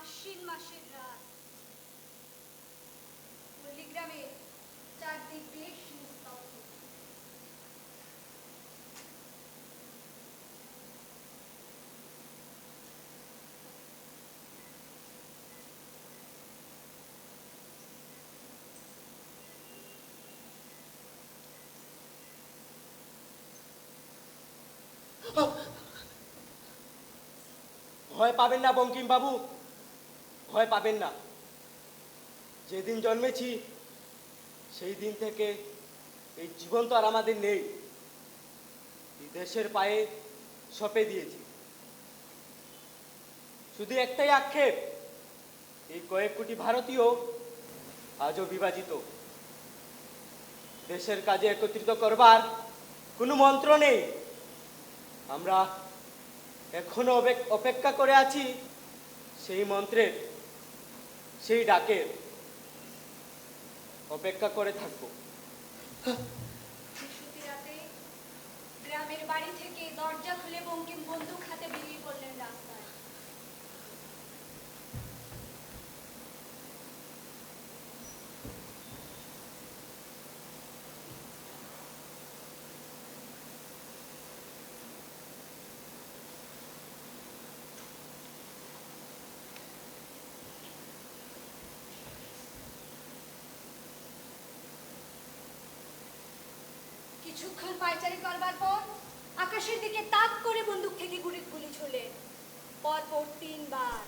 আশ্বিন মাসের রাত। পল্লীগ্রামে চারদিক বেশ নিস্তব্ধ। ভয় পাবেন না বঙ্কিম বাবু, ভয় পাবেন না। যেদিন জন্মেছি সেই দিন থেকে এই জীবন তো আর আমাদের নেই। বিদেশের পায়ে সঁপে দিয়েছি। শুধু একটাই আক্ষেপ, এই কয়েক কোটি ভারতীয় আজও বিভাজিত। দেশের কাজে একত্রিত করবার কোনো মন্ত্র নেই। আমরা এখনো অপেক্ষা করে আছি সেই মন্ত্রের, সেই ডাকের। অপেক্ষা করে থাকবো। রাতে গ্রামের বাড়ি থেকে দরজা খুলে বঙ্কিম বন্দুক হাতে বেরিয়ে পড়লেন রাস্তায়। কিছুক্ষণ পায়চারি করবার পর আকাশের দিকে তাক করে বন্দুক থেকে গুলি ছুড়লেন, পরপর 3 বার।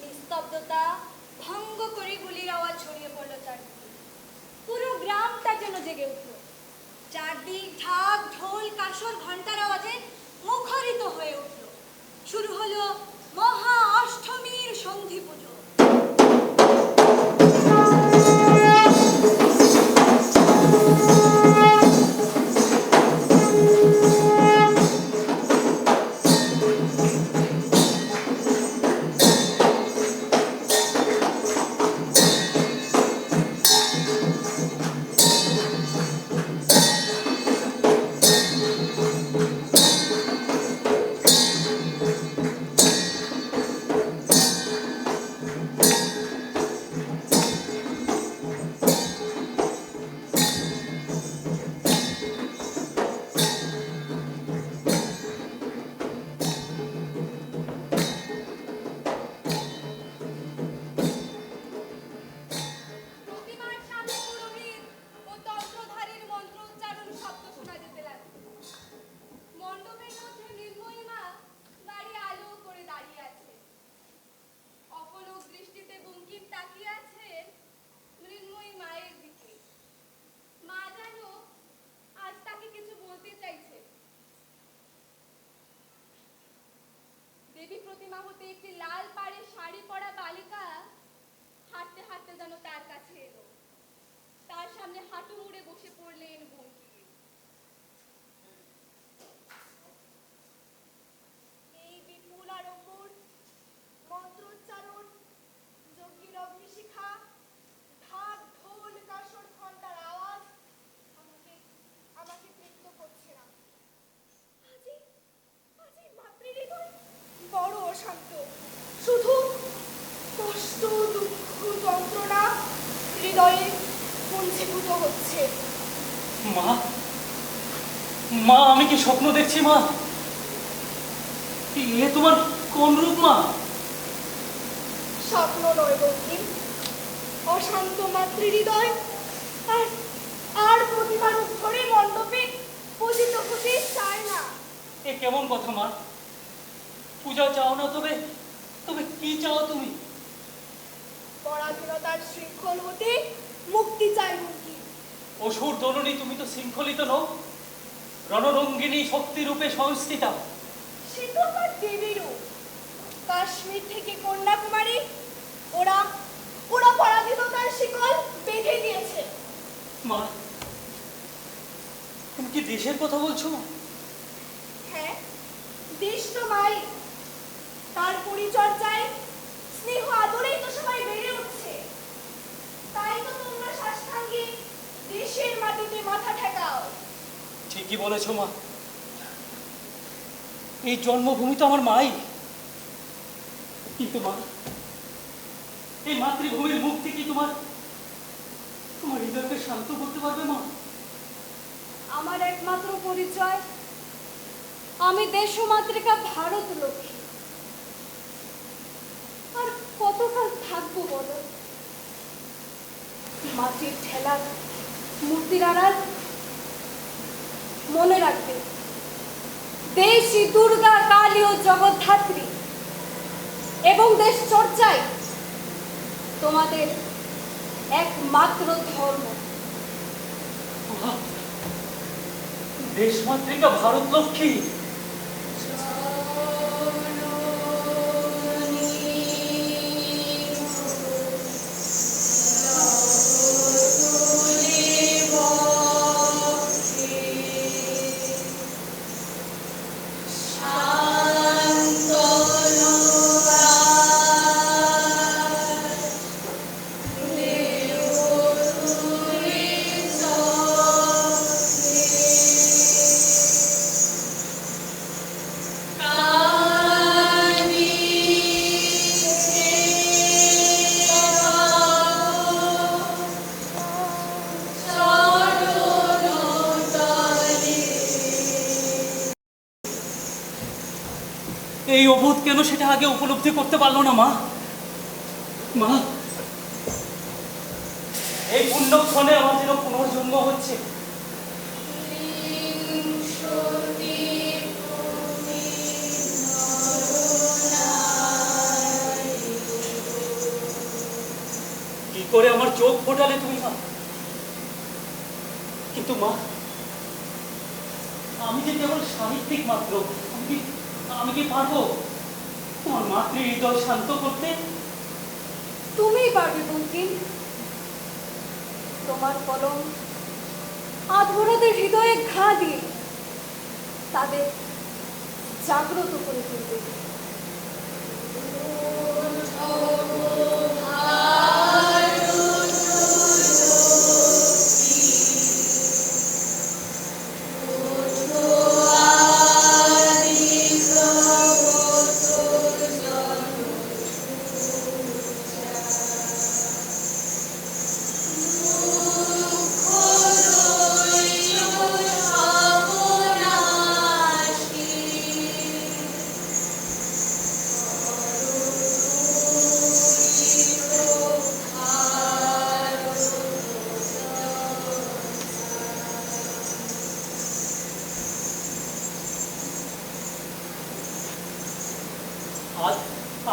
নিস্তব্ধতা ভঙ্গ করে গুলির আওয়াজ ছড়িয়ে পড়ল চারদিকে। পুরো গ্রামটা যেন জেগে উঠল। চারদিক ঢাক ঢোল কাসর ঘন্টার আওয়াজে মুখরিত হয়ে উঠল। শুরু হলো মহা অষ্টমীর সন্ধি পুজো। দেবী প্রতিমা হতে একটি লাল পাড়ে শাড়ি পরা বালিকা হাঁটতে হাঁটতে যেন তার কাছে এলো। তার সামনে হাঁটু মুড়ে বসে পড়লেন বঙ্কিম। এই বিপুল আড়ম্বর, মন্ত্রোচ্চারণ, যজ্ঞের অগ্নিশিখা, ঢাক ঢোল কাসর ঘন্টার আওয়াজ আমাকে তৃপ্ত করছে না। আজি মাতৃহৃদয় বড় অশান্ত। শুধু কষ্ট, দুঃখ, যন্ত্রণা হৃদয়ে পুঞ্জীভূত হচ্ছে। মা, মা, আমি কি স্বপ্ন দেখছি? মা, এ তোমার কোন রূপ? মা, স্বপ্ন নয় বঙ্কিম, অশান্ত মাতৃহৃদয়। আর আর প্রতিমার ধরে মণ্ডপে পূজিত হতে চায় না। এ কেমন কথা মা? পূজা চাও না? তবে তবে কি চাও তুমি? পরাধীনতার শৃঙ্খল হতে মুক্তি চাই বঙ্কিম। অসুর জননী, তুমি তো শৃঙ্খলিত নও, রণরঙ্গিনী শক্তিরূপে সংস্থিতা। সে তো আমার দেবী রূপ। কাশ্মীর থেকে কন্যাকুমারী ওরা ওরা পরাধীনতার শিকল বেঁধে দিয়েছে। মা, তুমি কি দেশের কথা বলছো? হ্যাঁ, দেশ তো মাই। তার পরিচর্যায় স্নেহ মাথা ঠেকাও। ঠিকই বলেছো মা, এই জন্মভূমি তো আমার মাই। কিন্তু মা, এই মাতৃভূমির মুক্তি কি তোমার তোমার হৃদয়কে শান্ত করতে পারবে মা? আমার একমাত্র পরিচয়, আমি দেশমাতৃকা ভারত লক্ষ্মী। আর কতকাল থাকবো বলো মাটির ঠেলা মূর্তির আড়াল? মনে রাখবে, দেশী দুর্গা, কালী ও জগদ্ধাত্রী এবং দেশ চর্চায় তোমাদের একমাত্র ধর্ম। মা, দেশমাতৃকা ভারত লক্ষ্মী, এই অবোধ কেন সেটা আগে উপলব্ধি করতে পারলো না মা? মা, এই পুণ্যক্ষণে আমার যেন পুনর্জন্ম হচ্ছে। কি করে আমার চোখ ফোটালে তুমি মা? কিন্তু মা, আমি যে কেবল সাহিত্যিক মাত্র, আমি কি পারবো তোমার মাতৃ হৃদয় শান্ত করতে? তুমিই পারবে বঙ্কিম। তোমার কলম আধমরাদের হৃদয়ে ঘা দিয়ে তাদের জাগ্রত করে তুলবে।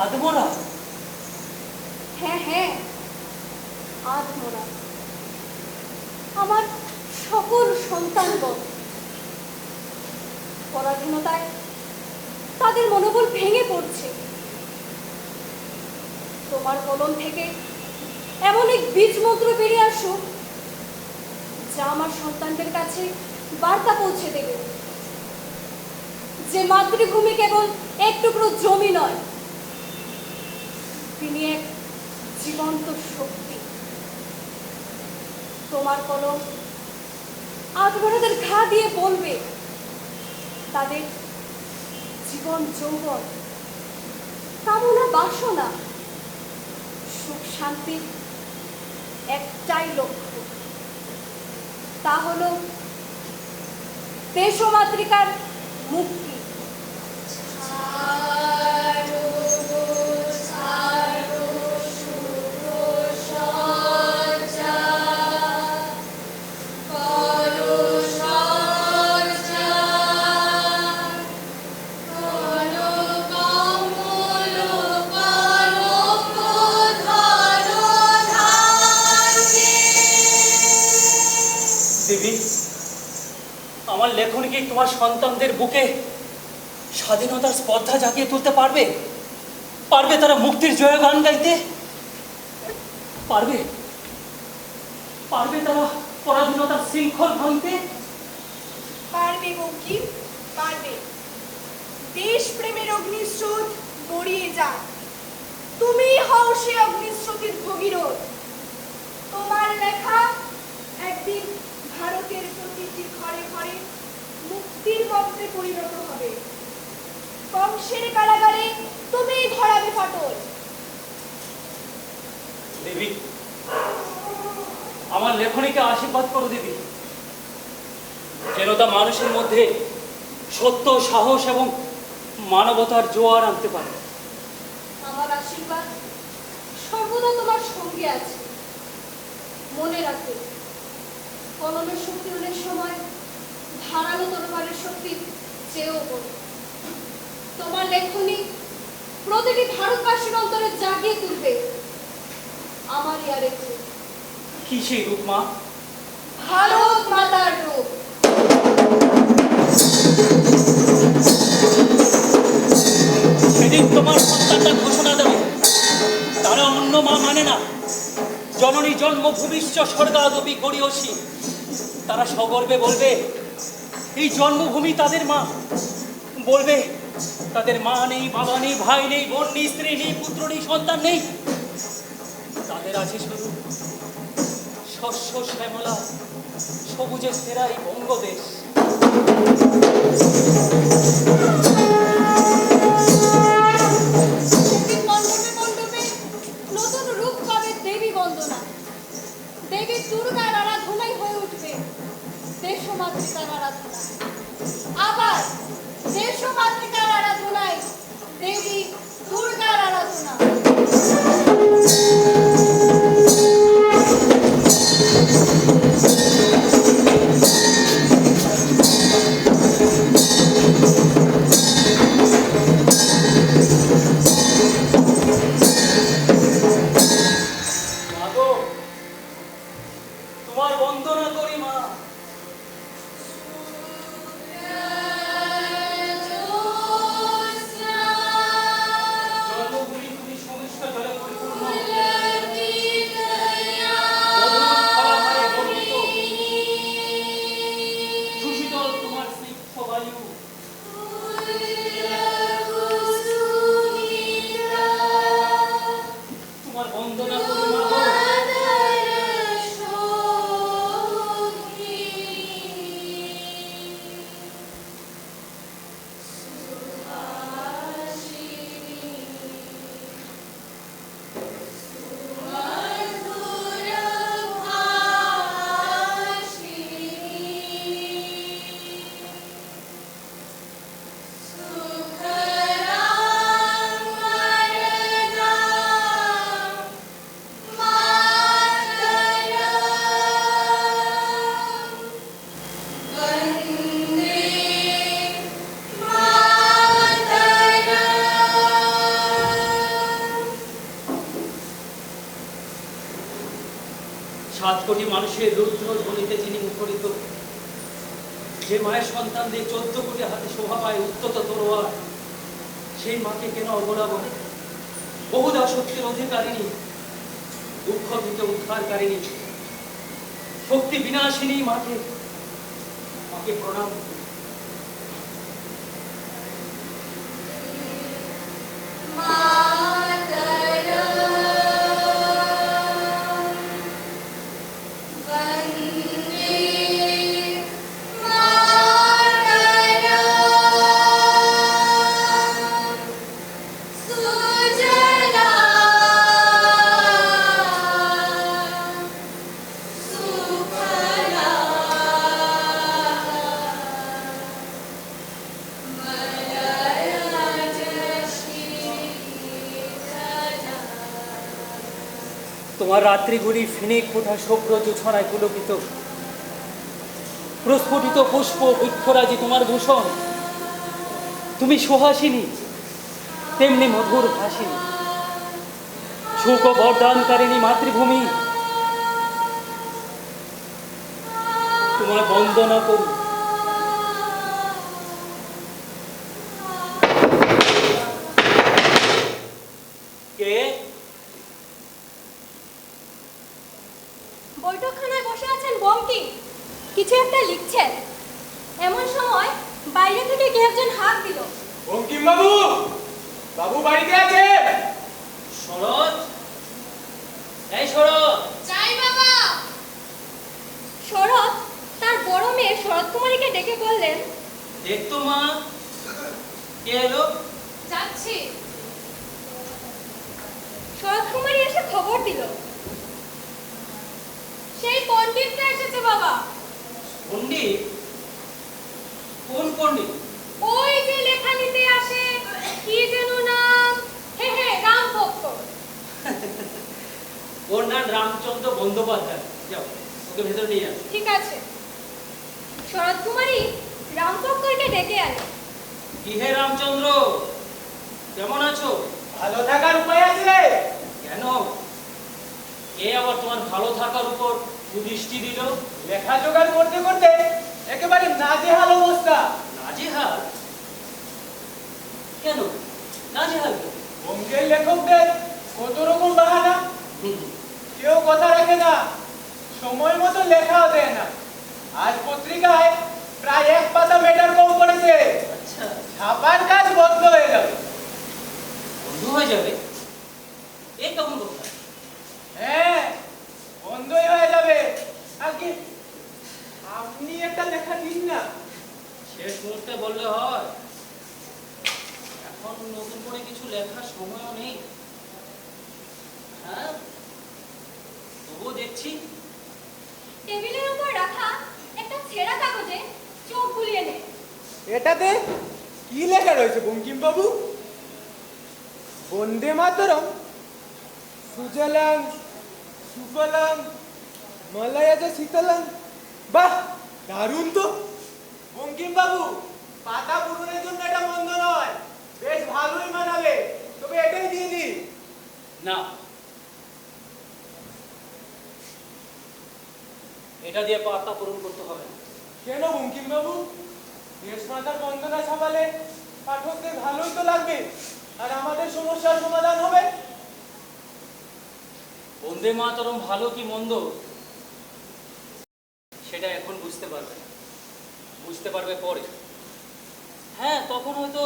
আধমরা? হ্যাঁ হ্যাঁ, আধমরা। আমার সকল সন্তানগণ পরাধীনতায় তাদের মনোবল ভেঙে পড়ছে। তোমার কলম থেকে এমন এক বীজ মন্ত্র বেরিয়ে আসুক যা আমার সন্তানদের কাছে বার্তা পৌঁছে দেবে যে মাতৃভূমি কেবল এক টুকরো জমি নয়, তিনি এক জীবন্ত শক্তি। তোমার কলম আধমরাদের ঘা দিয়ে বলবে তাদের জীবন যৌবন, কামনা বাসনা, সুখ শান্তির একটাই লক্ষ্য, তা হলো দেশমাতৃকার মুক্তি। দেবী, আমার লেখন কি তোমার সন্তানদের বুকে স্বাধীনতার স্পর্ধা জাগিয়ে তুলতে পারবে? পারবে তারা মুক্তির জয়গান গাইতে? পারবে পারবে তারা পরাধীনতার শৃঙ্খল ভাঙতে? পারবে বঙ্কিম, পারবে। দেশ প্রেমের অগ্নিস্রোত গড়িয়ে যাক, তুমি হও সে অগ্নিস্রোতের ভগীরথ। তোমার লেখা একদিন ভারতের প্রতিটি ঘরে ঘরে মুক্তির পথে পরিণত হবে। কংসের কারাগারে তুমি ধরাবে ফাটল। দেবী, আমার লেখনীকে আশীর্বাদ করো দেবী, যেন তা মানুষের মধ্যে সত্য, সাহস এবং মানবতার জোয়ার আনতে পারে। আমার আশীর্বাদ সর্বদা তোমার সঙ্গে আছে। মনে রাখো, কলমের শক্তি অনেক সময় ধারালো তরবারের শক্তি চেয়েও বড়। তোমার লেখনী প্রতিটি ভারতবাসীর অন্তরে জাগিয়ে তুলবে আমারই আরেক রূপ। কি সেই রূপ মা? ভারত মাতার রূপ। সেদিন তোমার সন্তানটা ঘোষণা দেবে, তারা অন্য মা মানে না। জননী জন্মভূমিশ্চ স্বর্গাদপি গড়িয়সী। তারা সগর্বে বলবে এই জন্মভূমি তাদের মা। বলবে তাদের মা নেই, বাবা নেই, ভাই নেই, বোন নেই, স্ত্রী নেই, পুত্র নেই, সন্তান নেই। তাদের আছে শুধু শস্য শ্যামলা সবুজে সেরা এই বঙ্গদেশ। মণ্ডপে মণ্ডপে নতুন রূপ পাবে দেবী বন্দনা। দেবী দুর্গার আরাধনাই হয়ে উঠবে দেশমাতৃকার আরাধনা। আবার দেশমাতৃকার আরাধনায় দেবী দুর্গার আরাধনা। মাগো, তোমার বন্দনা করি মা। জন্মভূমি তুমি সমিষ্ট জলে পরিপূর্ণ, মধুর ফলাফলে বর্ণিত। সুশীতল তোমার স্নিগ্ধ বায়ু। তোমার বন্দনা করি মাগো। সাত কোটি মানুষের রুদ্র ধ্বনিতে যিনি মুখরিত, যে মায়ের সন্তানদের 14 কোটি হাতে শোভা পায় উত্তত তরোয়ার, সেই মাকে কেন অবলা বলে? বহুদা শক্তির অধিকারিণী, দুঃখ থেকে উদ্ধারকারিণী, শক্তি বিনাশিনী মাকে মাকে প্রণাম করি। তোমার রাত্রিগুলি ফিনিক ফোটা শুভ্র জোছনায় পুলকিত, প্রস্ফুটিত পুষ্প বৃক্ষরাজি তোমার ভূষণ। তুমি সুহাসিনী, তেমনি মধুর ভাসিনী, সুখ ও বরদানকারিণী মাতৃভূমি। তোমার বন্দনা করি। কে? বৈঠকখানায় বসে আছেন বঙ্কিম, কিছু একটা লিখছেন। এমন সময় বাইরে থেকে কে একজন হাত দিল। বঙ্কিম বাবু, বাবু বাড়িতে আছে? শরৎ, এই শরৎ। যাই বাবা। শরৎ তার বড় মেয়ে শরৎকুমারীকে ডেকে বললেন, দেখতো মা, কে এলো? যাচ্ছি। শরৎকুমারী এসে খবর দিল, সেই পণ্ডিতটা এসেছে বাবা। পণ্ডিত? কোন পণ্ডিত? ওই যে লেখা নিতে আসে, কি যেন নাম, হে হে রাম ভক্ত। ওর নাম রামচন্দ্র বন্দ্যোপাধ্যায়। যাও, ওকে ভেতরে নিয়ে আসো। ঠিক আছে। শরৎকুমারী রামভক্তকে ডেকে আনে। কি হে রামচন্দ্র, কেমন আছো? ভালো থাকার উপায় আছে? কেন? কে আবার তোমার ভালো থাকার উপর কুদৃষ্টি দিল? লেখা জোগাড় করতে করতে একেবারে নাজেহাল অবস্থা। নাজেহাল? কেন নাজেহাল? বঙ্গের লেখকদের কত রকম বাহানা, কেউ কথা রাখে না, সময় মতো লেখাও দেয় না। আজ পত্রিকায় প্রায় 1 পাতা ম্যাটার কম করেছে। আচ্ছা, ছাপার কাজ বন্ধ হয়ে যাবে। বন্ধ হয়ে যাবে? এই কেমন কথা? হ্যাঁ, বন্ধই হয়ে যাবে। আজকে আপনি একটা লেখা দিন না। শেষ মুহূর্তে বললে হয়? এখন নতুন করে কিছু লেখার সময়ও নেই। হ্যাঁ, তবুও দেখছি। টেবিলের উপর রাখা একটা ছেঁড়া কাগজে চোখ বুলিয়ে নে। এটাতে কি লেখা রয়েছে বঙ্কিম বাবু? বন্দে মাতরম, সুজলাং সুফলাং মলয়জ শীতলাং। বাহ, দারুণ তো বঙ্কিম বাবু। পাতা পূরণের জন্য এটা মন্দ নয়, বেশ ভালোই মানাবে। তবে এটাই দিয়ে দিন। না, এটা দিয়ে পাতা পূরণ করতে হবে না। কেন বঙ্কিম বাবু? দেশমাতার বন্দনা ছাপালে পাঠকদের ভালোই তো লাগবে, আর আমাদের সমস্যার সমাধান হবে। বন্দে মাতরম ভালো কি মন্দ সেটা এখন বুঝতে পারবে না, বুঝতে পারবে পরে। হ্যাঁ, তখন হয়তো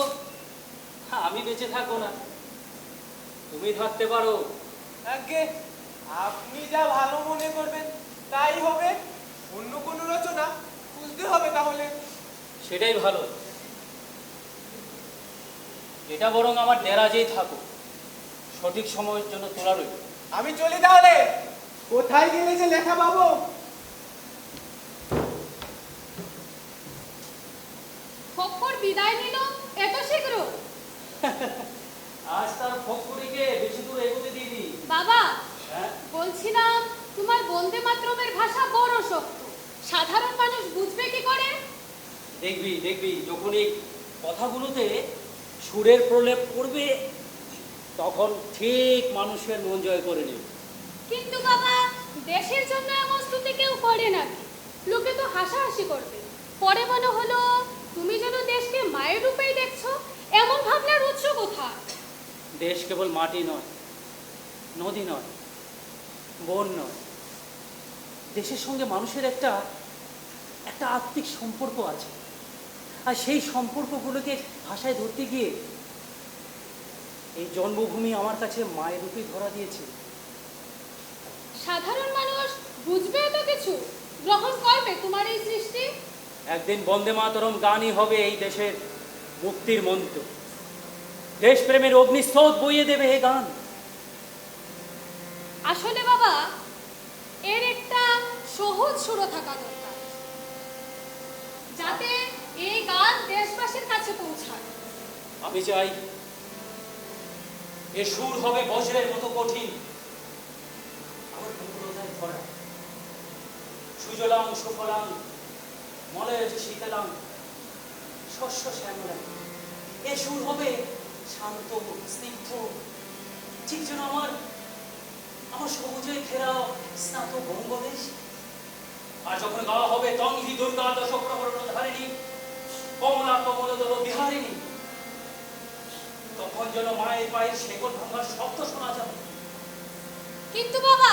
আমি বেঁচে থাকবো না, তুমি থাকতে পারো। আগে আপনি যা ভালো মনে করবেন তাই হবে। অন্য কোনো রচনা খুঁজতে হবে তাহলে। সেটাই ভালো। এটা বরং আমার দেরাজেই থাকো, সঠিক সময়ের জন্য তোলা রইল। আমি চলি তাহলে। কোথায় গেলে যে লেখা পাবো? খপ্পর বিদায় নিল এত শীঘ্র? আজ তার ফকরিকে বেশি দূর এগোতে দিইনি। বাবা, হ্যাঁ, বলছিলাম তোমার বন্দে মাতরমের ভাষা বড় শক্ত, সাধারণ মানুষ বুঝবে কি করে? দেখবি দেখবি, যখন এই কথাগুলোতে সুরের প্রলেপ পড়বে তখন ঠিক মানুষের মন জয় করে নেবে। কিন্তু বাবা, দেশের জন্য এমন স্তুতি কেউ করে নাকি? লোকে তো হাসাহাসি করবে, পরে মনে হলো তুমি যেন দেশকে মায়ের রূপেই দেখছো। এমন ভাবনার উৎস কোথায়? দেশ কেবল মাটি নয়, নদী নয়, বন নয়, দেশের সঙ্গে মানুষের একটা আত্মিক সম্পর্ক আছে। আর সেই সম্পর্কগুলোকে ভাষায় ধরতে গিয়ে এই জন্মভূমি আমার কাছে মায়ের রূপেই ধরা দিয়েছে। সাধারণ মানুষ বুঝবে তো কিছু, গ্রহণ করবে তোমার এই সৃষ্টি। একদিন বন্দে মাতরম গানই হবে এই দেশের মুক্তির মন্ত্র। দেশপ্রেমের অগ্নিস্রোত বইয়ে দেবে এই গান। আসলে বাবা, এর একটা সহজ সুরও থাকা দরকার, যাতে এই গান দেশবাসীর কাছে পৌঁছায়। আমি চাই এ সুর হবে বজ্রের মতো কঠিন, আবার গভীরতায় ভরা। সুজলাং সুফলাং মলয়জ শীতলাং শস্য শ্যামলাং। এ সুর হবে শান্ত স্নিগ্ধ, ঠিক যেন আমার সবুজে ঘেরা স্নাত বঙ্গদেশ। আর যখন গাওয়া হবে তং হি দুর্গা দশ প্রহরণ ধারিণী কমলা কমলদল বিহারিণী, তখন যেন মায়ের পায়ের শেকল ভাঙার শব্দ শোনা যাবে। কিন্তু বাবা,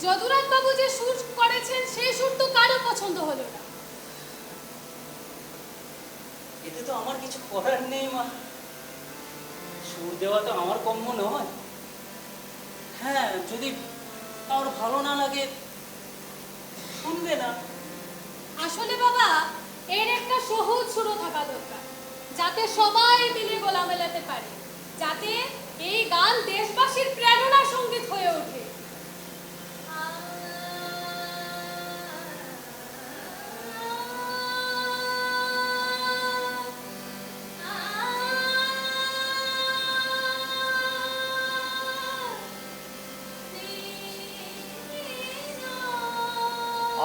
যদুরাজ বাবু যে সুর করেছেন সেই সুর তো কারো পছন্দ হলো না। এতে তো আমার কিছু করার নেই মা, সুর দেওয়া তো আমার কম্য নয়। হ্যাঁ, যদি কারোর ভালো না লাগে শুনবে না, আসলে বাবা, এর একটা সহজ সুরো থাকা দরকার, যাতে সবাই মিলে গলা মেলাতে পারে, যাতে এই গান দেশবাসীর প্রেরণা সঙ্গীত হয়ে ওঠে।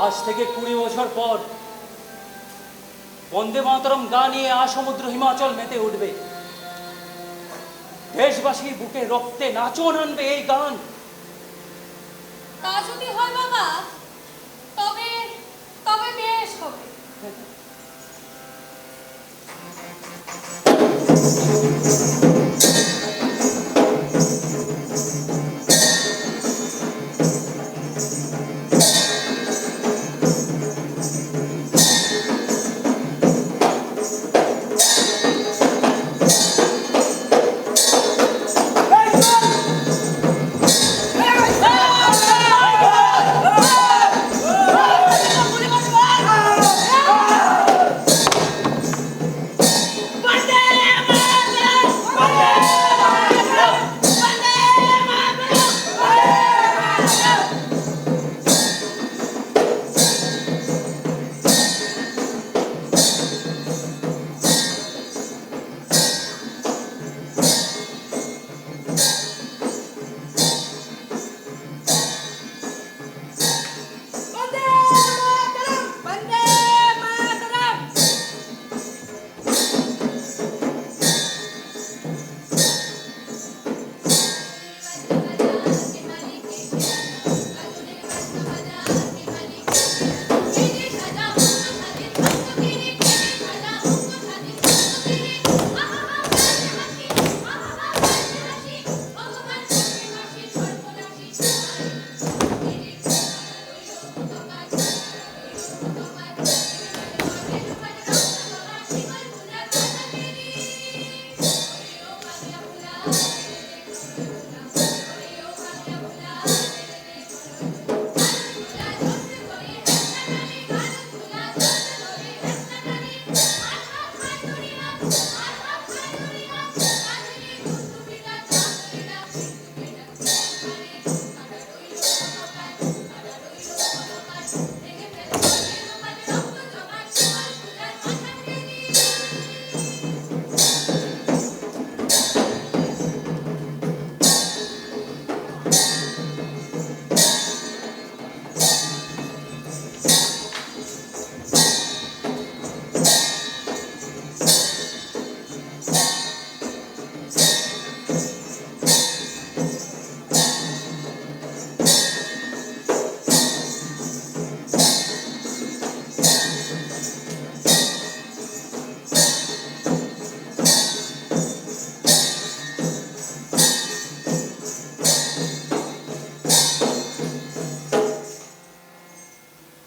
আজ থেকে 20 বছর পর বন্দে মাতরম গান নিয়ে সমুদ্র হিমাচল মেতে উঠবে। দেশবাসীর বুকে রক্তে নাচন আনবে এই গান। তা যদি হয় বাবা, তবে তবে বেশ হবে।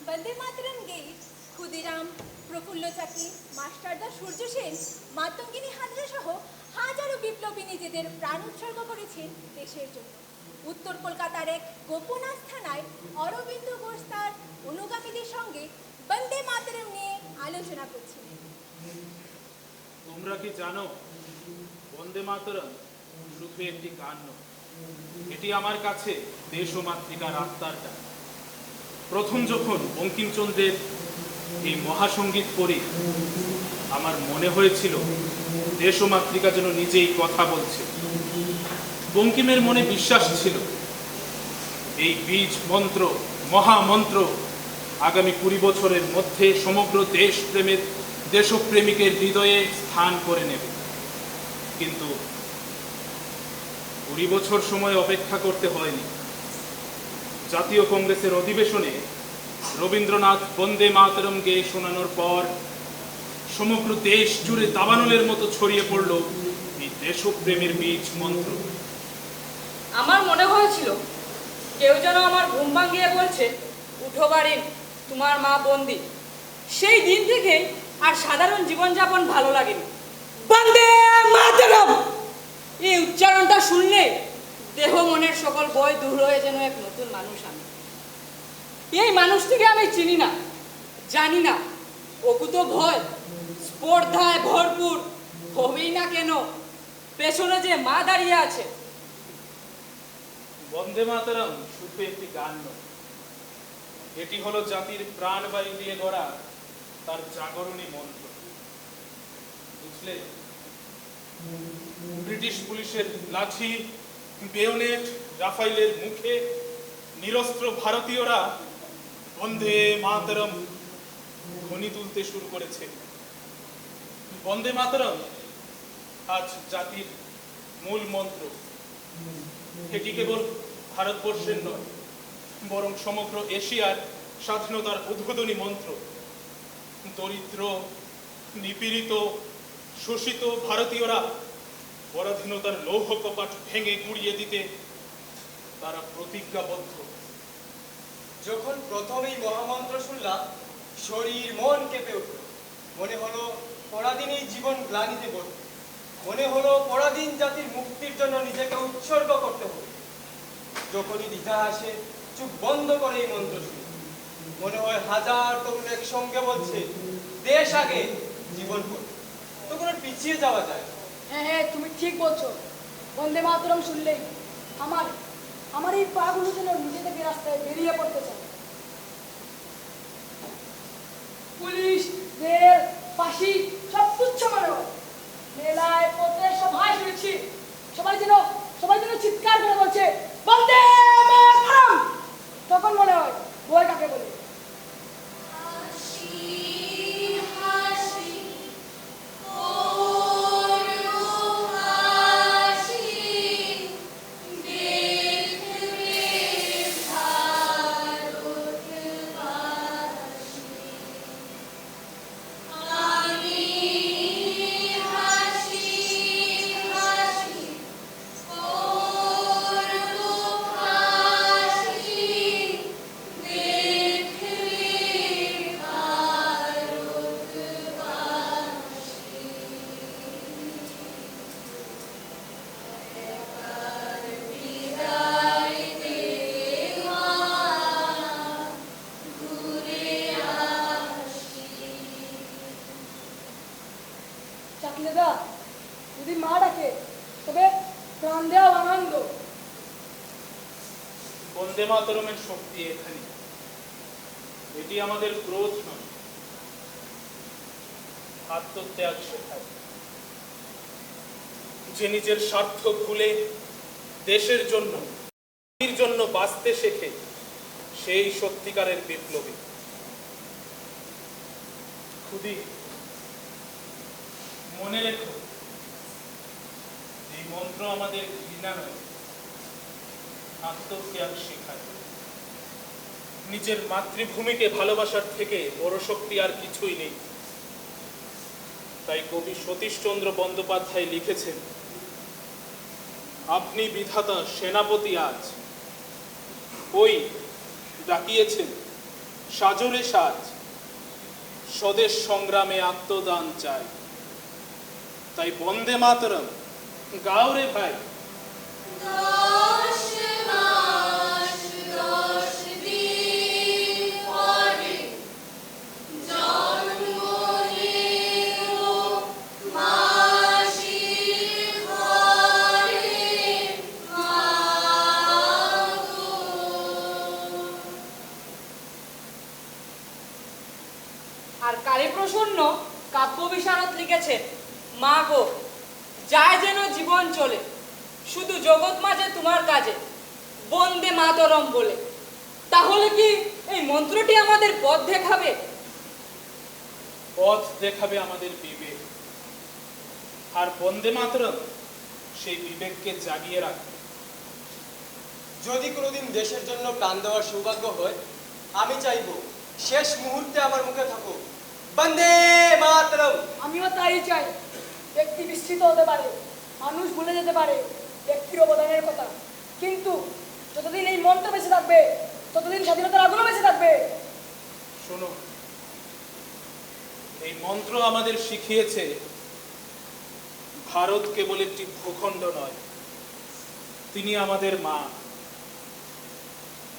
বন্দে মাতরম গেয়ে ক্ষুদিরাম, প্রফুল্ল চাকি, মাস্টারদা সূর্য সেন, মাতঙ্গিনী হাজরা সহ হাজারো বিপ্লবী নিজেদের প্রাণ উৎসর্গ করেছেন দেশের জন্য। উত্তর কলকাতার এক গোপন আস্থানায় অরবিন্দ ঘোষ তার অনুগামীদের সঙ্গে বন্দে মাতরম নিয়ে আলোচনা করছিলেন। তোমরা কি জানো, বন্দে মাতরম শুধু একটি গান নয়, এটি আমার কাছে দেশ ও মাতৃকার আত্মার ডাক। প্রথম যখন বঙ্কিমচন্দ্রের এই মহাসঙ্গীত পড়ি, আমার মনে হয়েছিল দেশ ও মাতৃকা যেন নিজেই কথা বলছে। বঙ্কিমের মনে বিশ্বাস ছিল এই বীজ মন্ত্র, মহামন্ত্র আগামী 20 বছরের মধ্যে সমগ্র দেশপ্রেমিকের হৃদয়ে স্থান করে নেবে। কিন্তু 20 বছর সময় অপেক্ষা করতে হয়নি। জাতীয় কংগ্রেসের অধিবেশনে রবীন্দ্রনাথ বন্দে মাতরম গেয়ে শোনানোর পর সমগ্র দেশ জুড়ে দাবানলের মতো ছড়িয়ে পড়ল এই দেশপ্রেমের বীজ মন্ত্র। আমার মনে হয়েছিল কেউ যেন আমার ঘুম ভাঙিয়ে বলছে, উঠো বাড়ি, তোমার মা বন্দি। সেই দিন থেকে আর সাধারণ জীবনযাপন ভালো লাগেনি। বন্দে মাতরম এই উচ্চারণটা শুনলে দেহ মনের সকল বই দূর হয়ে যেন এক নতুন মানুষ আমি। এই মানুষটিকে আমি চিনি না, জানি না, অকুত ভয় স্পর্ধায় ভরপুর হবেই না কেন, পেছনে যে মা দাঁড়িয়ে আছে। বন্দে মাতরম শুধু একটি গান নয়, এটি হলো জাতির প্রাণবায়ু দিয়ে গড়া তার জাগরণী মন্ত্র। বুঝলে, ব্রিটিশ পুলিশের লাঠি, বেয়োনেট, রাফাইলের মুখে নিরস্ত্র ভারতীয়রা বন্দে মাতরম ধ্বনি তুলতে শুরু করেছে। বন্দে মাতরম আজ জাতির মূল মন্ত্র। এটি কেবল ভারতবর্ষের নয়, বরং সমগ্র এশিয়ার স্বাধীনতার উদ্বোধনী মন্ত্র। দরিদ্র, নিপীড়িত, শোষিত ভারতীয়রা পরাধীনতার লৌহ কপাট ভেঙে গুড়িয়ে দিতে তারা প্রতিজ্ঞাবদ্ধ। যখন প্রথম এই মহামন্ত্র শুনলাম, শরীর মন কেঁপে উঠল। মনে হলো পরাধীন এই জীবন গ্লানিতে ভর্তি। মনে হলো পরাধীন জাতির মুক্তির জন্য নিজেকে উৎসর্গ করতে হবে। যখনই দ্বিধা আসে, চুপ বন্ধ করে এই মন্ত্র শুনি। মনে হয় হাজার তরুণ একসঙ্গে বলছে, দেশ আগে, জীবন পরে। তখন আর পিছিয়ে যাওয়া যায় না। হ্যাঁ হ্যাঁ, তুমি ঠিক বলছো। বন্দে মাতরম শুনলেই আমার এই পাগুলো যেন নিজে থেকে রাস্তায় বেরিয়ে পড়তে চায়। পুলিশ, জেল, ফাঁসি সব তুচ্ছ মনে হয়। মেলায় পথে সবাই শুনেছি, সবাই যেন চিৎকার করে বলছে বন্দে মাতরম। তখন মনে হয় বই কাকে বলে। চাকলেদা, যদি মা ডাকে তবে প্রাণ দেওয়া আনন্দ। বন্দে মাতরমের শক্তি এখানে। এটি আমাদের ক্রোধ নয়, আত্মত্যাগ শেখায়। যে নিজের স্বার্থ ভুলে দেশের জন্য বাঁচতে শেখে, সেই সত্যিকারের বিপ্লবী। খুদি, মনে রেখো, এই মন্ত্র আমাদের ঘৃণা নয়, আত্মত্যাগ শেখায়। নিজের মাতৃভূমিকে ভালোবাসার থেকে বড় শক্তি আর কিছুই নেই। তাই কবি সতীশচন্দ্র বন্দ্যোপাধ্যায় লিখেছেন, আপনি বিধাতা সেনাপতি আজ, ওই ডাকিয়েছেন সাজরে সাজ, স্বদেশ সংগ্রামে আত্মদান চাই। তাই বন্দে মাতরম গাও রে ভাই। আর কালীপ্রসন্ন কাব্য বিশারদ লিখেছেন, মা গো, যায় যেন জীবন চলে, শুধু জগৎ মাঝে তোমার কাজে, বন্দে মাতরম বলে। তাহলে কি এই মন্ত্রটি আমাদের পথ দেখাবে? পথ দেখাবে আমাদের বিবেক, আর বন্দে মাতরম সেই বিবেককে জাগিয়ে রাখবে। যদি কোনোদিন দেশের জন্য প্রাণ দেওয়ার সৌভাগ্য হয়, আমি চাইবো শেষ মুহূর্তে আমার মুখে থাকুক বন্দে মাতরম। আমিও তাই চাই। ব্যক্তি বিস্মৃত হতে পারে, মানুষ ভুলে যেতে পারে ব্যক্তির অবদানের কথা, কিন্তু যতদিন এই মনটা বেঁচে থাকবে, ততদিন স্বাধীনতার আগুনও বেঁচে থাকবে। শোনো, এই মন্ত্র আমাদের শিখিয়েছে ভারত কেবল একটি ভূখণ্ড নয়, তিনি আমাদের মা।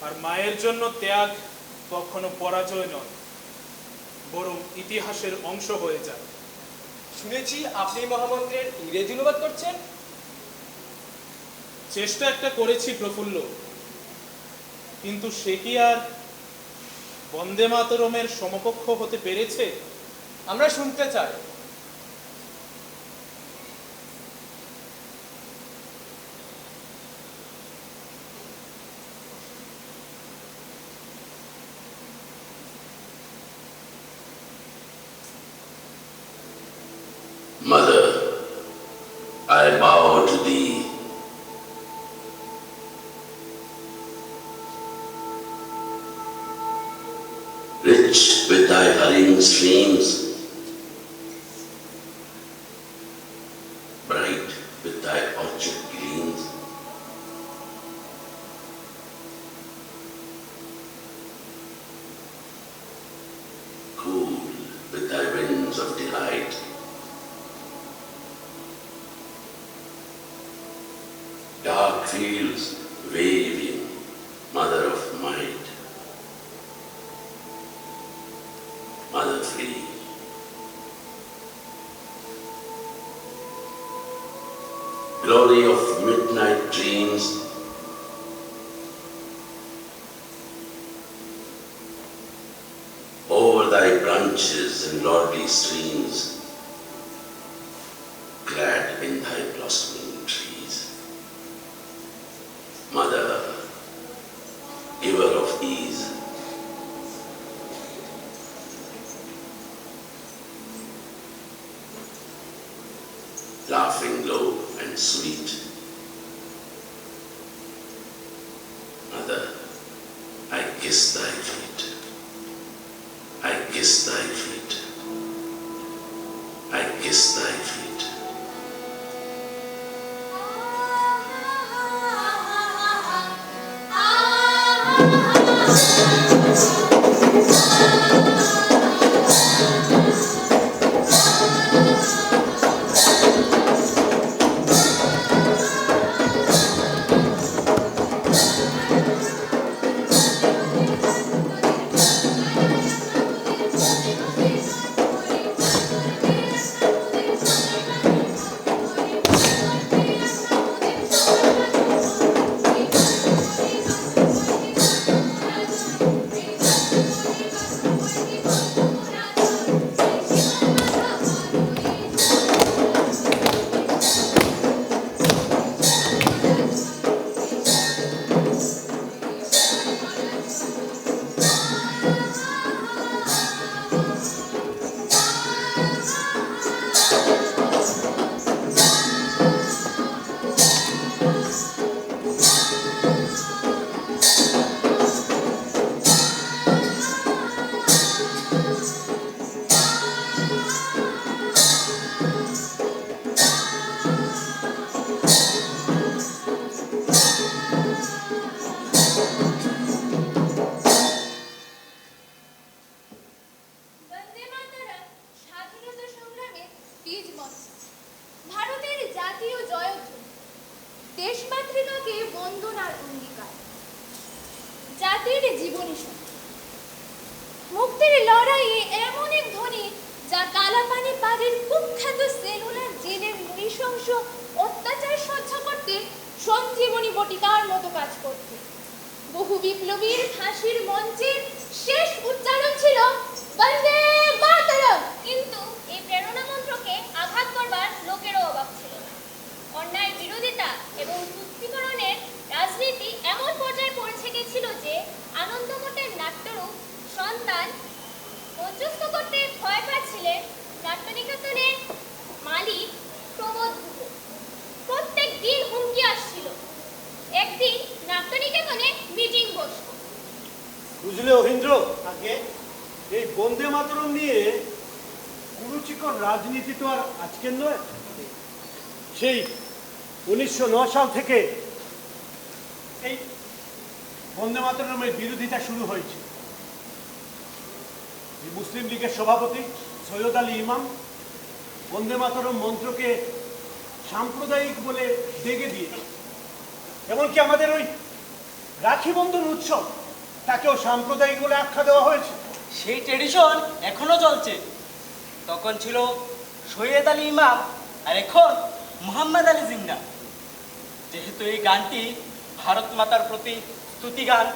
আর মায়ের জন্য ত্যাগ কখনো পরাজয় নয়, বরং ইতিহাসের অংশ হয়ে যায়। শুনেছি আপনি মহামন্ত্রের ইংরেজি অনুবাদ করছেন। চেষ্টা একটা করেছি প্রফুল্ল, কিন্তু সে কি আর বন্দে মাতরমের সমকক্ষ হতে পেরেছে? আমরা শুনতে চাই। Mother, I bow to thee. Rich with thy hurrying streams, bright with thy orchard gleams, cool with thy winds of delight, dark fields waving, mother of might, mother free. Glory of midnight dreams, over thy branches and lordly streams, clad in thy blossoming trees. Mother, giver of ease, laughing low and sweet. Mother, I kiss thy feet. I kiss thy feet. I kiss thy feet. বন্দে মাতরম স্বাধীনতা সংগ্রামের বীজ মন্ত্র, ভারতের জাতীয় জয়ধ্বনি, দেশমাতৃকাকে বন্দনার অঙ্গীকার, জাতির জীবনী শক্তি। মুক্তির লড়াইয়ে এমন এক ধ্বনি যা কালাপানি পাড়ের কুখ্যাত সেলুলার জেলের নৃশংস অত্যাচার সহ্য করতে সঞ্জীবনী বটিকার মতো কাজ করতে। বহু বিপ্লবীর ফাঁসির মঞ্চের শেষ উচ্চারণ ছিল বন্দে মাতরম। কিন্তু এই প্রেরণা মন্ত্রকে আঘাত করবার লোকেরও অভাব ছিল না। অন্যায়ের বিরোধিতা এবং তুষ্টিকরণের রাজনীতি এমন পর্যায়ে পৌঁছে গেছিল যে আনন্দমঠের নাট্যরূপ সন্তান মঞ্চস্থ করতে ভয় পাচ্ছিলেন নাট্যনিকেতনের মালিক প্রমোদ গুহ। প্রত্যেক দিন হুমকি আসছিল, একদিন নাট্যনিকেতনে মিটিং বসল। বুঝলে অহিন্দ্র, আগে এই বন্দে মাতরম নিয়ে কুরুচিকর রাজনীতি তো আর আজকের নয়। সেই 1909 সাল থেকে এই বন্দে মাতরমের বিরোধিতা শুরু হয়েছে। এই মুসলিম লীগের সভাপতি সৈয়দ আলী ইমাম বন্দে মাতরম মন্ত্রকে সাম্প্রদায়িক বলে ডেকে দিয়ে, এমনকি আমাদের ওই রাখি বন্ধন উৎসব তাকেও সাম্প্রদায়িক বলে আখ্যা দেওয়া হয়েছে। সেই ট্রেডিশন এখনো চলছে। তখন ছিল সৈয়দ আলী ইমাম, আর এখন মোহাম্মদ আলী জিন্না। যেহেতু এই গানটি ভারত মাতার প্রতি স্তুতি গান,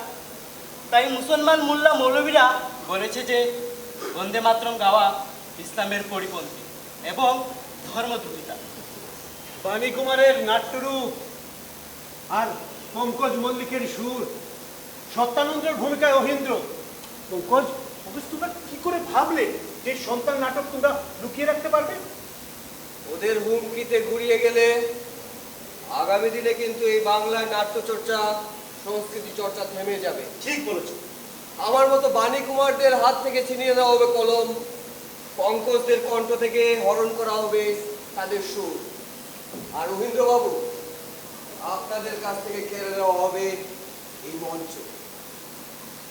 তাই মুসলমান মোল্লা মৌলবীরা বলেছে যে বন্দে মাতরম গাওয়া ইসলামের পরিপন্থী এবং ধর্মদ্রোহিতা। বাণী কুমারের নাট্যরূপ আর পঙ্কজ মল্লিকের সুর, সত্যানন্দের ভূমিকায় অহিন্দ্র। পঙ্কজ, তোমরা কি করে ভাবলে যে সন্তান নাটক তোমরা লুকিয়ে রাখতে পারবে? ওদের হুমকিতে ঘুরিয়ে গেলে আগামী দিনে কিন্তু এই বাংলায় নাট্য চর্চা, সংস্কৃতি চর্চা থেমে যাবে। ঠিক বলেছ। আমার মতো বাণী কুমারদের হাত থেকে ছিনিয়ে নেওয়া হবে কলম, পঙ্কজদের কণ্ঠ থেকে হরণ করা হবে তাদের সুর, আর রবীন্দ্রবাবু আপনাদের কাছ থেকে কেড়ে নেওয়া হবে এই মঞ্চ।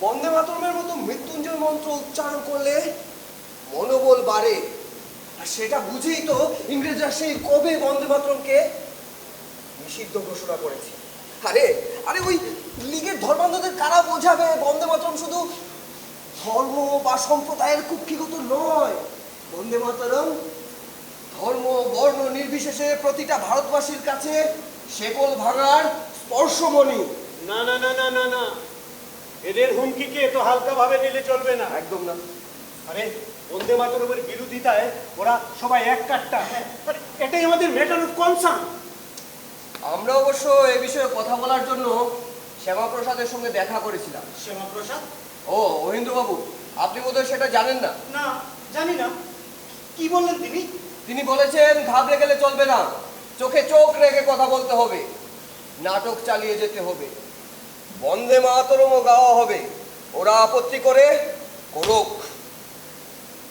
বন্দে মাতরমের মতো মৃত্যুঞ্জয় মন্ত্র উচ্চারণ করলে মনোবল বাড়ে, আর সেটা বুঝেই তো ইংরেজরা সেই কবে বন্দে মাতরমকে নিষিদ্ধ ঘোষণা করেছে। আরে আরে ওই লীগের ধর্মান্ধদের কারা বোঝাবে বন্দে মাতরম শুধু ধর্ম বা সম্প্রদায়ের কুক্ষিগত নয়। বন্দে মাতরম ধর্ম বর্ণ নির্বিশেষে প্রতিটা ভারতবাসীর কাছে শেকল ভাঙার স্পর্শমণি। না না না না না না, এদের হুমকিকে এত হালকা ভাবে নিলে চলবে না। একদম না। আরে বন্দে মাতরমের বিরোধিতায় ওরা সবাই এক কাট্টা, এটাই আমাদের ম্যাটার অফ কনসার্ন। আমরা অবশ্য এ বিষয়ে কথা বলার জন্য শ্যামাপ্রসাদের সঙ্গে দেখা করেছিলাম। শ্যামাপ্রসাদ? ও মহেন্দ্রবাবু, আপনি বোধহয় সেটা জানেন না। না, জানি না। কি বললেন তিনি? তিনি বলেছেন ঘাবড়ে গেলে চলবে না, চোখে চোখ রেখে কথা বলতে হবে, নাটক চালিয়ে যেতে হবে, বন্দে মাতরমও গাওয়া হবে। ওরা আপত্তি করে করুক।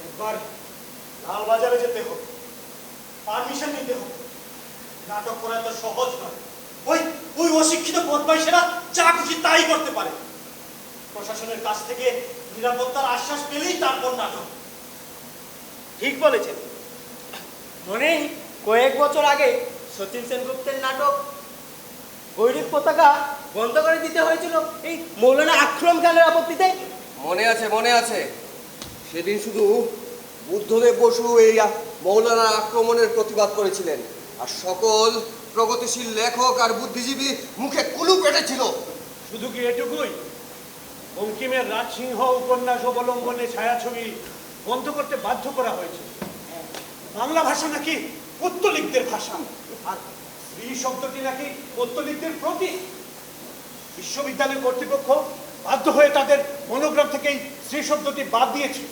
একবার লালবাজারে যেতে হবে, পারমিশন নিতে হবে। নাটক করা তো সহজ নয়। ওই ওই অশিক্ষিত বদমাইশেরা যা খুশি তাই করতে পারে। প্রশাসনের কাছ থেকে নিরাপত্তার আশ্বাস পেলেই তারপর নাটক। ঠিক বলেছেন। মনে কয়েক বছর আগে সচিন সেনগুপ্তের নাটক গৈরিক পতাকা বন্ধ করে দিতে হয়েছিল এই মৌলানা আক্রম খানের আপত্তিতে। মনে আছে, মনে আছে। সেদিন শুধু বুদ্ধদেব বসু এই মৌলানা আক্রমণের প্রতিবাদ করেছিলেন, আর সকল প্রগতিশীল লেখক আর বুদ্ধিজীবী মুখে কুলু পেটেছিল। শুধু কি এটুকুই? বঙ্কিমের রাজসিংহ উপন্যাস অবলম্বনে ছায়াছবি বন্ধ করতে বাধ্য করা হয়েছে। বাংলা ভাষা নাকি পৌত্তলিকদের ভাষা, আর স্ত্রী শব্দটি নাকি পৌত্তলিকদের প্রতীক। বিশ্ববিদ্যালয় কর্তৃপক্ষ বাধ্য হয়ে তাদের মনোগ্রাম থেকেই স্ত্রী শব্দটি বাদ দিয়েছে।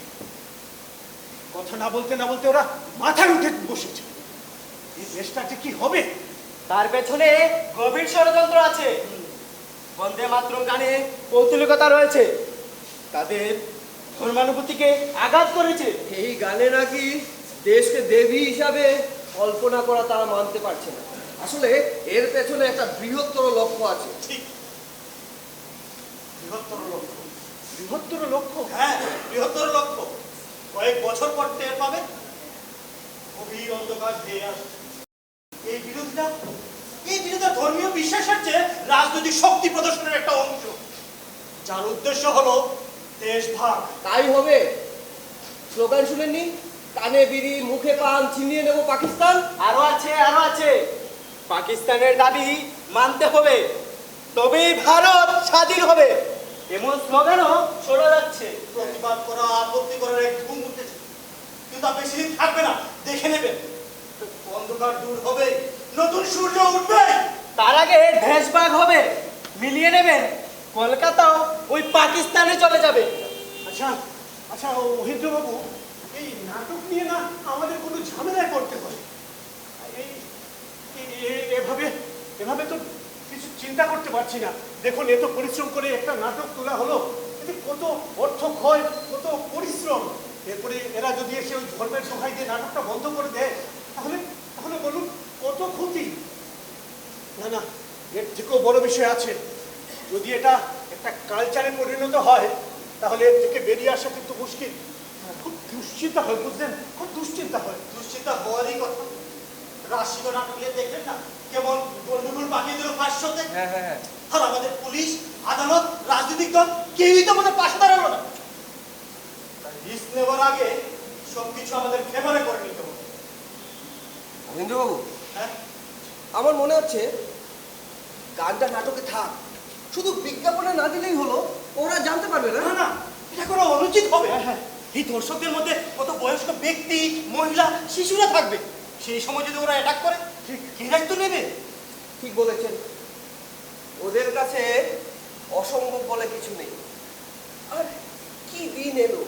কথা না বলতে না বলতে ওরা মাথায় উঠে বসেছে। এই দেশটা যে কি হবে? তার পেছনে গভীর ষড়যন্ত্র আছে। বন্দে মাতরম গানে কৌতুলিকতা রয়েছে, তাদের ধর্মানুভূতিকে আঘাত করেছে। এই গানে নাকি দেশকে দেবী হিসাবে কল্পনা করা তারা মানতে পারছে না। আসলে এর পেছনে একটা বৃহত্তর লক্ষ্য আছে। ঠিক, বৃহত্তর লক্ষ্য। বৃহত্তর লক্ষ্য? হ্যাঁ, বৃহত্তর লক্ষ্য। কয়েক বছর পর টের পাবে গভীর অন্ধকার ধেয়ে আসছে। এই বিরোধিতা ধর্মীয় বিশ্বাসের চেয়ে রাজনৈতিক শক্তি প্রদর্শনের একটা অংশ, যার উদ্দেশ্য হলো দেশ ভাগ। তাই হবে। স্লোগান শুনেননি? কানে বিড়ি, মুখে পান, ছিনিয়ে নেব পাকিস্তান। আরো আছে, আরো আছে। পাকিস্তানের দাবি মানতে হবে, তবেই ভারত স্বাধীন হবে, এমন স্লোগানও শোনা যাচ্ছে। প্রতিবাদ করা, আপত্তি করার এক ধুম উঠেছে, কিন্তু তা বেশি দিন থাকবে না। দেখে নেবেন, অন্ধকার দূর হবে, নতুন সূর্য উঠবে। তার আগে দেশভাগ হবে, মিলিয়ে নেবেন, কলকাতাও ওই পাকিস্তানে চলে যাবে। আচ্ছা আচ্ছা মহেন্দ্রবাবু, এই নাটক নিয়ে না আমাদের কোনো ঝামেলায় পড়তে হয়? এভাবে এভাবে তো কিছু চিন্তা করতে পারছি না। দেখুন, এত পরিশ্রম করে একটা নাটক তোলা হলো, এতে কত অর্থ ক্ষয়, কত পরিশ্রম। এরপরে এরা যদি এসে ওই ধর্মের সহায় দিয়ে নাটকটা বন্ধ করে দেয়, তাহলে তাহলে বলুন কত ক্ষতি। না না, এর থেকেও বড় বিষয় আছে। যদি এটা একটা কালচারে পরিণত হয়, তাহলে এর থেকে বেরিয়ে আসা কিন্তু মুশকিল। খুব দুশ্চিন্তা হয়, বুঝলেন? খুব দুশ্চিন্তা হয়। দুশ্চিন্তা হওয়ারই কথা। রাশিও নাটকে দেখলেন না কেমন বন্ধুগুলো বানিয়ে দিল ফাঁসতে। হ্যাঁ। আর আমাদের পুলিশ, আদালত, রাজনৈতিক দল কেউই তো আমাদের পাশে দাঁড়ালো না। নেবার আগে সবকিছু আমাদের ফেভারে করে নিতে হবে। মহেন্দ্রবাবু, হ্যাঁ, আমার মনে হচ্ছে গানটা নাটকে থাক, শুধু বিজ্ঞাপনে না দিলেই হলো, ওরা জানতে পারবে না। না না, এটা করা অনুচিত হবে। এই দর্শকদের মধ্যে কত বয়স্ক ব্যক্তি, মহিলা, শিশুরা থাকবে। সেই সময় যদি ওরা অ্যাটাক করে, কে দায়িত্ব নেবে? ঠিক বলেছেন, ওদের কাছে অসম্ভব বলে কিছু নেই। আর কি দিন এলো,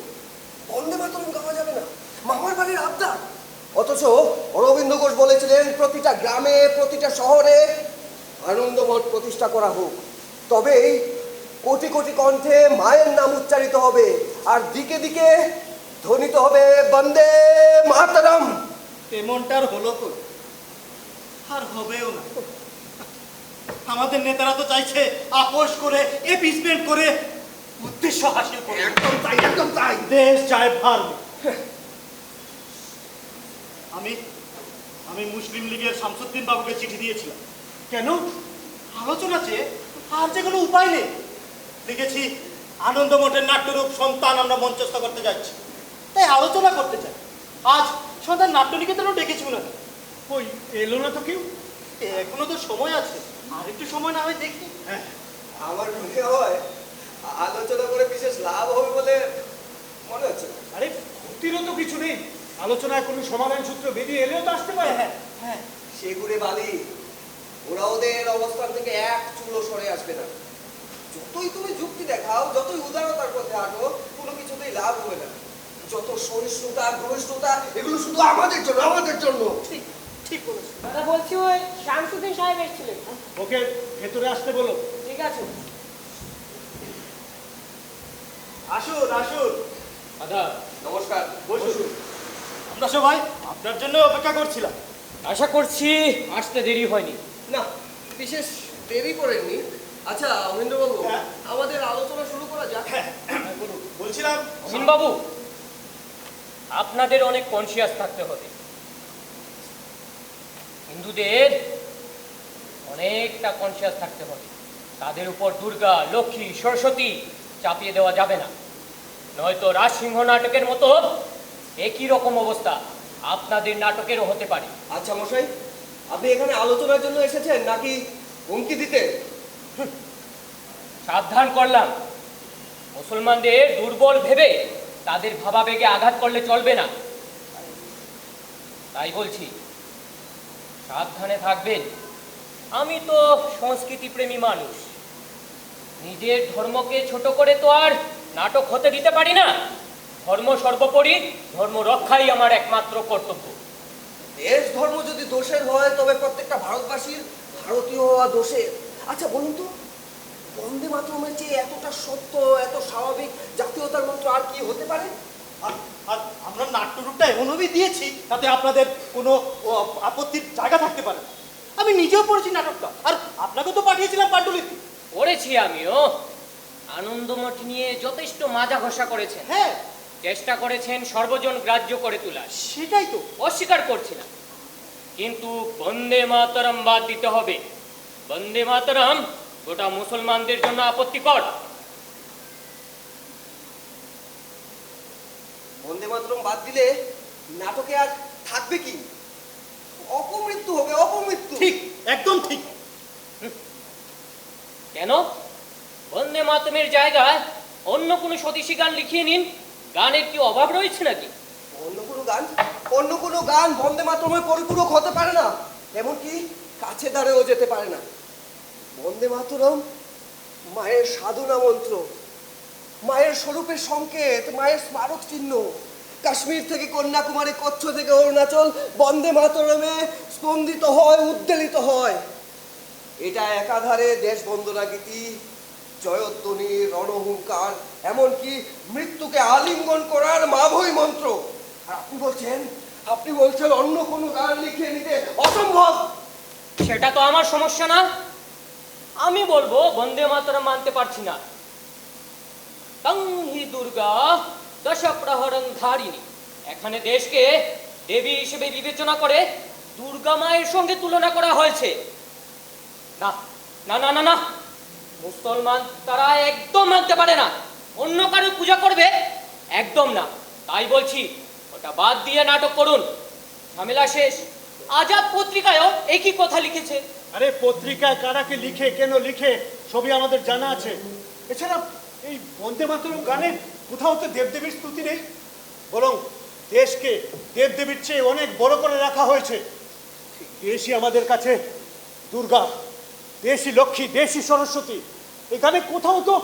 বন্দে মাতরম গাওয়া যাবে না, মামার বাড়ির আবদার। অথচ অরবিন্দ ঘোষ বলেছিলেন প্রতিটা গ্রামে, প্রতিটা শহরে আনন্দমঠ প্রতিষ্ঠা করা হোক, তবেই কোটি কোটি কণ্ঠে মায়ের নাম উচ্চারিত হবে, আর দিকে দিকে ধ্বনিত হবে বন্দে মাতরম। তেমনটার হলো তো, আর হবেও না। আমাদের নেতারা তো চাইছে আপোষ করে, এপিসমেন্ট করে, উদ্দেশ্য হাসিল করে। একদম তাই, একদম তাই। দেশ চায় ভারত। আমি মুসলিম লীগের শামসুদ্দিন বাবুকে চিঠি দিয়েছিলাম। কেন? আলোচনা চেয়ে, আর যে কোনো উপায় নেই। লিখেছি, আনন্দমঠের নাট্যরূপ সন্তান আমরা মঞ্চস্থ করতে যাচ্ছি, তাই আলোচনা করতে চাই। আজ সন্তান নাট্যনিকেতনও ডেকেছি না। ওই এলো না তো কেউ? এখনো তো সময় আছে, আর একটু সময় না হয় দেখি। হ্যাঁ, আমার মনে হয় আলোচনা করে বিশেষ লাভ হবে বলে মনে হচ্ছে না। আরে ক্ষতিরও তো কিছু নেই, আলোচনায় কোনো সমাধান সূত্র বেরিয়ে এলেও তো আসতে পারে। হ্যাঁ হ্যাঁ, সেগুড়ে বালি, ওরা ওদের অবস্থান থেকে এক চুলো সরে আসবে না। যতই তুমি যুক্তি দেখাও, যতই উদারতার পথে হাঁটো, কোনো কিছুতেই লাভ হবে না। যত সহিষ্ণুতা, ঘনিষ্ঠতা, এগুলো শুধু আমাদের জন্য, আমাদের জন্য। ঠিক ঠিক বলেছো। দাদা বলছি ওই শামসুদ্দিন সাহেব এসেছিলেন। ওকে ভেতরে আসতে বলো। ঠিক আছে। আসুন আসুন, দাদা নমস্কার, বসুন। আমরা সবাই আপনার জন্য অপেক্ষা করছিলাম। আশা করছি আসতে দেরি হয়নি। না বিশেষ দেরি করেননি। আচ্ছা অমরেন্দ্রবাবু, হ্যাঁ? আমাদের আলোচনা শুরু করা যাক। বলছিলাম, বাবু, আপনাদের অনেক কনসিয়াস থাকতে হবে। হিন্দুদের অনেকটা কনসিয়াস থাকতে হবে। তাদের উপর দুর্গা, লক্ষ্মী, সরস্বতী চাপিয়ে দেওয়া যাবে না, নয়তো রাজসিংহ নাটকের মতো একই রকম অবস্থা আপনাদের নাটকেরও হতে পারে। আচ্ছা মশাই, আপনি এখানে আলোচনার জন্য এসেছেন নাকি হুমকি দিতে? সাবধান করলাম, মুসলমানদের দুর্বল ভেবে তাদের ভাবাবেগে আঘাত করলে চলবে না। তাই বলছি, সাবধানে থাকবেন। আমি তো সংস্কৃতি প্রেমী মানুষ, নিজের ধর্মকে ছোট করে তো আর নাটক হতে দিতে পারি না। ধর্ম সর্বোপরি, ধর্ম রক্ষাই আমার একমাত্র কর্তব্য। দেশ ধর্ম যদি দোষের হয়, তবে প্রত্যেকটা ভারতবাসীর ভারতীয় হওয়া দোষের। আচ্ছা বলুন তো, বন্দে মাতরমের চেয়ে এতটা সত্য, এত স্বাভাবিক জাতীয়তার মন্ত্র আর কি হতে পারে? আর আর আমরা নাট্যরূপটা এমনভাবেই দিয়েছি তাতে আপনাদের কোনো আপত্তির জায়গা থাকতে পারে না। আমি নিজেও পড়েছি নাটকটা, আর আপনাকেও তো পাঠিয়েছিলাম পাণ্ডুলিপি। পড়েছি আমিও। আনন্দমঠ নিয়ে যথেষ্ট মাজা ঘষা করেছেন। হ্যাঁ, চেষ্টা করেছেন সর্বজন গ্রাহ্য করে তোলার। সেটাই তো। অস্বীকার করছি না, কিন্তু বন্দে মাতরম বাদ দিতে হবে। বন্দে মাতরম গোটা মুসলমানদের জন্য আপত্তিকর। বন্দে মাতরম বাদ দিলে নাটকে আর থাকবে কি? অপমৃত্যু হবে, অপমৃত্যু। ঠিক, একদম ঠিক। কেন? বন্দে মাতরমের জায়গায় অন্য কোনো স্বদেশী গান লিখিয়ে নিন। গানের কি অভাব রয়েছে নাকি? অন্য কোনো গান বন্দে মাতরমের পরিপূরক হতে পারে না, এমনকি কাছে দাঁড়েও যেতে পারে না। বন্দে মাতরম মায়ের সাধনা মন্ত্র, মায়ের স্বরূপের সংকেত, মায়ের স্মারক চিহ্ন। কাশ্মীর থেকে কন্যাকুমারী, কচ্ছ থেকে অরুণাচল, বন্দে মাতরমে স্পন্দিত হয়, উদ্বেলিত হয়। এটা একাধারে দেশ বন্দনা গীতি, জয়ধ্বনি, রণহুঙ্কার, এমনকি মৃত্যুকে আলিঙ্গন করার মাভৈ মন্ত্র। আর আপনি বলছেন অন্য কোনো গান লিখে নিতে অসম্ভব। সেটা তো আমার সমস্যা না। আমি বলবো বন্দে মাতরম মানতে পারছি না। তং হি দুর্গা দশ প্রহরণ ধারিণী। এখানে দেশকে দেবী হিসেবে বিবেচনা করে দুর্গা মায়ের সঙ্গে তুলনা করা হয়েছে। না না না না না, মুসলমান তারা একদম মানতে পারে না। অন্য কারো পূজা করবে? একদম না। তাই বলছি ওটা বাদ দিয়ে নাটক করুন। ঝামেলা শেষ। আজাদ পত্রিকায়ও একই কথা লিখেছে। আরে পত্রিকায় কারাকে লিখে কেন লিখে সবই আমাদের জানা আছে। এছাড়া এই বন্দে মাতরম গানে কোথাও তো দেবদেবীর স্তুতি নেই, বরং দেশকে দেবদেবীর চেয়ে অনেক বড় করে রাখা হয়েছে। দেশই আমাদের কাছে দুর্গা, দেশই লক্ষ্মী, দেশই সরস্বতী। এই গানে কোথাও তো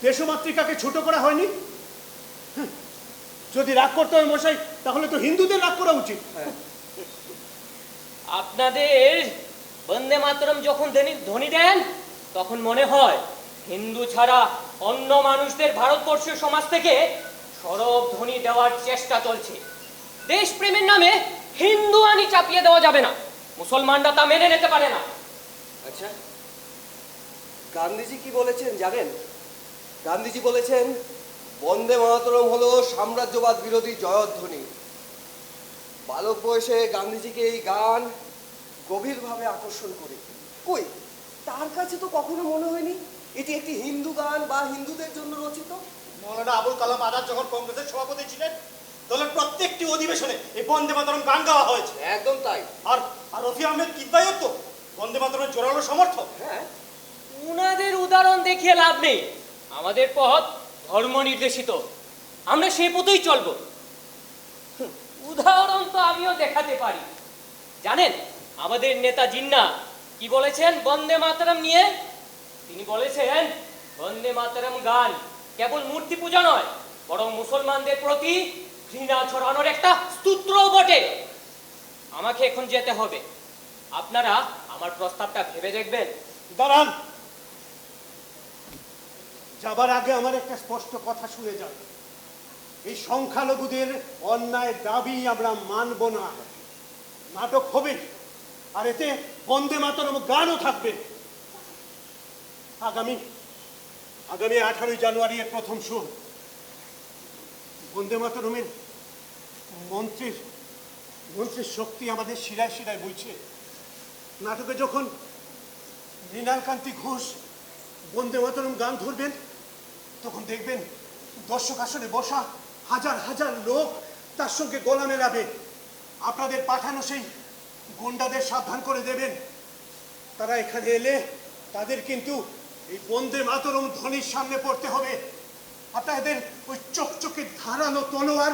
দেশমাতৃকাকে ছোট করা হয়নি। যদি রাগ করতে হয় মশাই, তাহলে তো হিন্দুদের রাগ করা উচিত। আপনাদের বন্দে মাতরম যখন ধ্বনি দেন তখন মনে হয় হিন্দু ছাড়া অন্য মানুষদের ভারতবর্ষীয় সমাজ থেকে সরব ধ্বনি দেওয়ার চেষ্টা চলছে। দেশপ্রেমের নামে হিন্দু আনি চাপিয়ে দেওয়া যাবে না, মুসলমানরা তা মেনে নিতে পারে না। আচ্ছা, গান্ধীজি কি বলেছেন জানেন? গান্ধীজি বলেছেন বন্দে মাতরম হলো সাম্রাজ্যবাদ বিরোধী জয়ধ্বনি। বালক বয়সে গান্ধীজিকে এই গান গভীরভাবে আকর্ষণ করে। কই, তার কাছে তো কখনো মনে হয়নি এটি একটি হিন্দু গান বা হিন্দুদের জন্য রচিত। মৌলানা আবুল কালাম আজাদ যখন কংগ্রেসের সভাপতি ছিলেন, দলের প্রত্যেকটি অধিবেশনে এই বন্দে মাতরম গান গাওয়া হয়েছে। একদম তাই। আর রফি আহমেদ কিদবাইও তো বন্দে মাতরমের জোরালো সমর্থক। হ্যাঁ, উনাদের উদাহরণ দেখিয়ে লাভ নেই। আমাদের পথ ধর্ম নির্দেশিত, আমরা সেই পথেই চলবো। উদাহরণ তো আমিও দেখাতে পারি। জানেন আমাদের নেতা জিন্না কি বলেছেন বন্দে মাতরম নিয়ে? তিনি বলেছেন বন্দে মাতরম গান কেবল মূর্তি পূজা নয়, বরং মুসলমানদের প্রতি ঘৃণা ছড়ানোর একটা স্তোত্রও বটে। আমাকে এখন যেতে হবে, আপনারা আমার প্রস্তাবটা ভেবে দেখবেন। দাঁড়ান, যাবার আগে আমার একটা স্পষ্ট কথা শুনে যান। এই সংখ্যালঘুদের অন্যায় দাবি আমরা মানব না। নাটক হবে, আর এতে বন্দে মাতরম গানও থাকবে। আগামী 18 জানুয়ারি এর প্রথম শো। বন্দে মাতরমের মন্ত্রের শক্তি আমাদের শিরায় শিরায় বইছে। নাটকে যখন মৃণালকান্তি ঘোষ বন্দে মাতরম গান ধরবেন, তখন দেখবেন দর্শক আসনে বসা হাজার হাজার লোক তার সঙ্গে গলা মেলাবে। আপনাদের পাঠানো সেই গুন্ডাদের সাবধান করে দেবেন, তারা এখানে এলে তাদের কিন্তু এই বন্দে মাতরম ধ্বনির সামনে পড়তে হবে। আপনাদের ওই চকচকে ধারালো তলোয়ার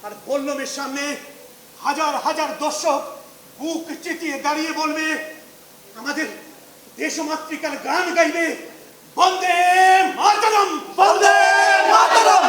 আর বল্লমের সামনে হাজার হাজার দর্শক বুক চেতিয়ে দাঁড়িয়ে বলবে, আমাদের দেশমাতৃকার গান গাইবে, বন্দে মাতরম, বন্দে মাতরম।